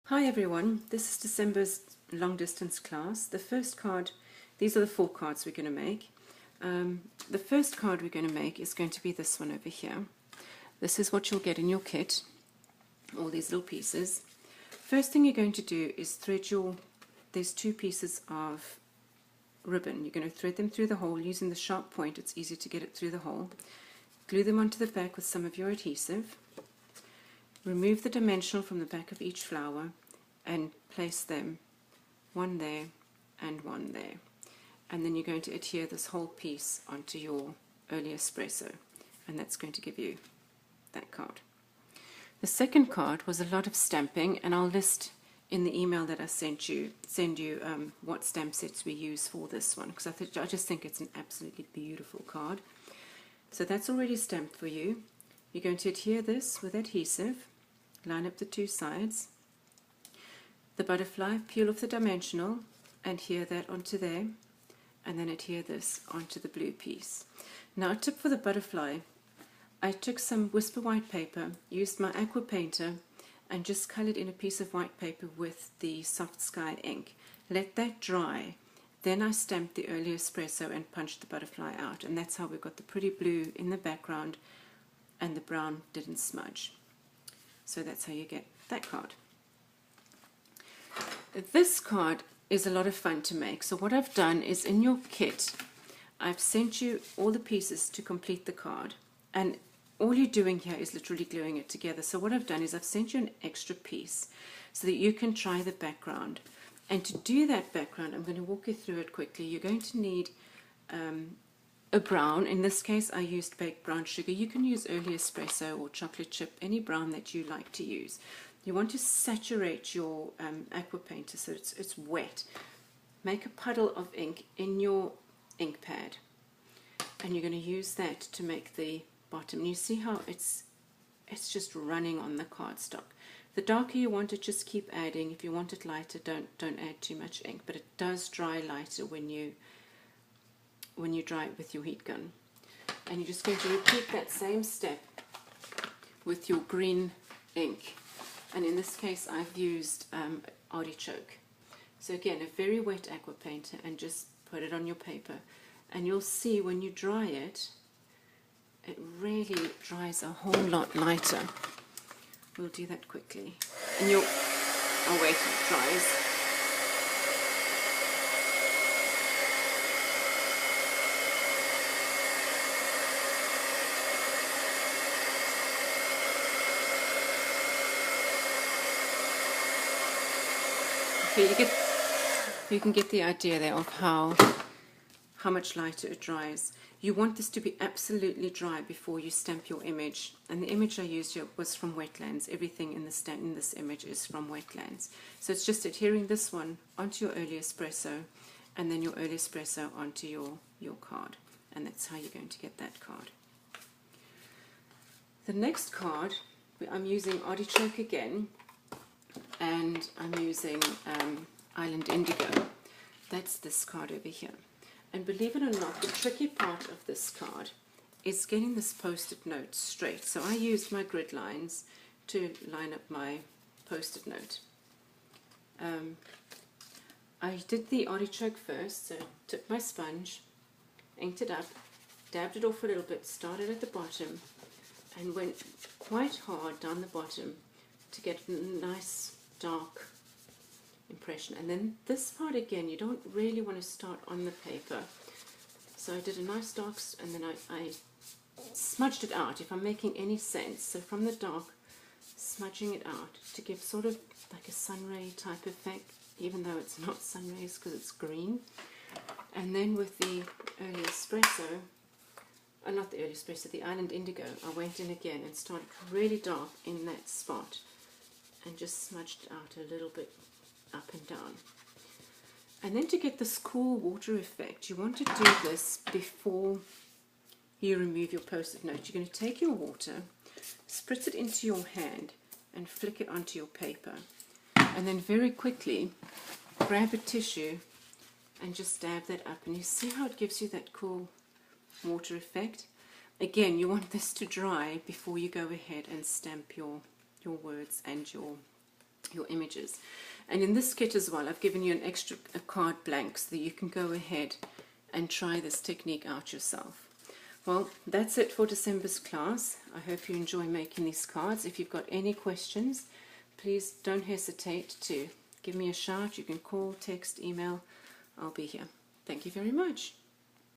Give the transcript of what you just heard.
Hi everyone, this is December's long distance class. The first card, these are the 4 cards we're going to make. The first card we're going to make is going to be this one over here. This is what you'll get in your kit, all these little pieces. First thing you're going to do is thread there's 2 pieces of ribbon. You're going to thread them through the hole using the sharp point. It's easy to get it through the hole. Glue them onto the back with some of your adhesive. Remove the dimensional from the back of each flower and place them one there and one there. And then you're going to adhere this whole piece onto your early espresso, and that's going to give you that card. The second card was a lot of stamping, and I'll list in the email that I send you what stamp sets we use for this one, because I just think it's an absolutely beautiful card. So that's already stamped for you. You're going to adhere this with adhesive, line up the 2 sides. The butterfly, peel off the dimensional, adhere that onto there, and then adhere this onto the blue piece. Now a tip for the butterfly, I took some Whisper white paper, used my aqua painter, and just colored in a piece of white paper with the Soft Sky ink. Let that dry. Then I stamped the early espresso and punched the butterfly out, and that's how we got the pretty blue in the background and the brown didn't smudge. So that's how you get that card. This card is a lot of fun to make. So what I've done is in your kit, I've sent you all the pieces to complete the card, and all you're doing here is literally gluing it together. So what I've done is I've sent you an extra piece so that you can try the background. And to do that background, I'm going to walk you through it quickly. You're going to need a brown. In this case, I used baked brown sugar. You can use early espresso or chocolate chip, any brown that you like to use. You want to saturate your aqua painter so it's wet. Make a puddle of ink in your ink pad, and you're going to use that to make the bottom. You see how it's just running on the cardstock. The darker you want it, just keep adding. If you want it lighter, don't add too much ink, but it does dry lighter when you dry it with your heat gun. And you're just going to repeat that same step with your green ink. And in this case, I've used artichoke. So again, a very wet aqua painter, and just put it on your paper. And you'll see when you dry it, it really dries a whole lot lighter. We'll do that quickly. And I'll wait till it dries. You can get the idea there of how much lighter it dries. You want this to be absolutely dry before you stamp your image. And the image I used here was from Wetlands. Everything in this image is from Wetlands. So it's just adhering this one onto your early espresso, and then your early espresso onto your card. And that's how you're going to get that card. The next card, I'm using artichoke again, and I'm using Island Indigo. That's this card over here. And believe it or not, the tricky part of this card is getting this post-it note straight. So I used my grid lines to line up my post-it note. I did the artichoke first, so took my sponge, inked it up, dabbed it off a little bit, started at the bottom, and went quite hard down the bottom to get a nice dark impression. And then this part again, you don't really want to start on the paper. So I did a nice dark, and then I smudged it out, if I'm making any sense. So from the dark, smudging it out to give sort of like a sunray type effect, even though it's not sun rays because it's green. And then with the early espresso, not the early espresso, the Island Indigo, I went in again and started really dark in that spot and just smudged it out a little bit up and down. And then to get this cool water effect, you want to do this before you remove your post-it note. You're going to take your water, spritz it into your hand, and flick it onto your paper. And then very quickly grab a tissue and just dab that up. And you see how it gives you that cool water effect? Again, you want this to dry before you go ahead and stamp your words and your your images. And in this kit as well, I've given you an extra card blank so that you can go ahead and try this technique out yourself. Well, that's it for December's class. I hope you enjoy making these cards. If you've got any questions, please don't hesitate to give me a shout. You can call, text, email. I'll be here. Thank you very much.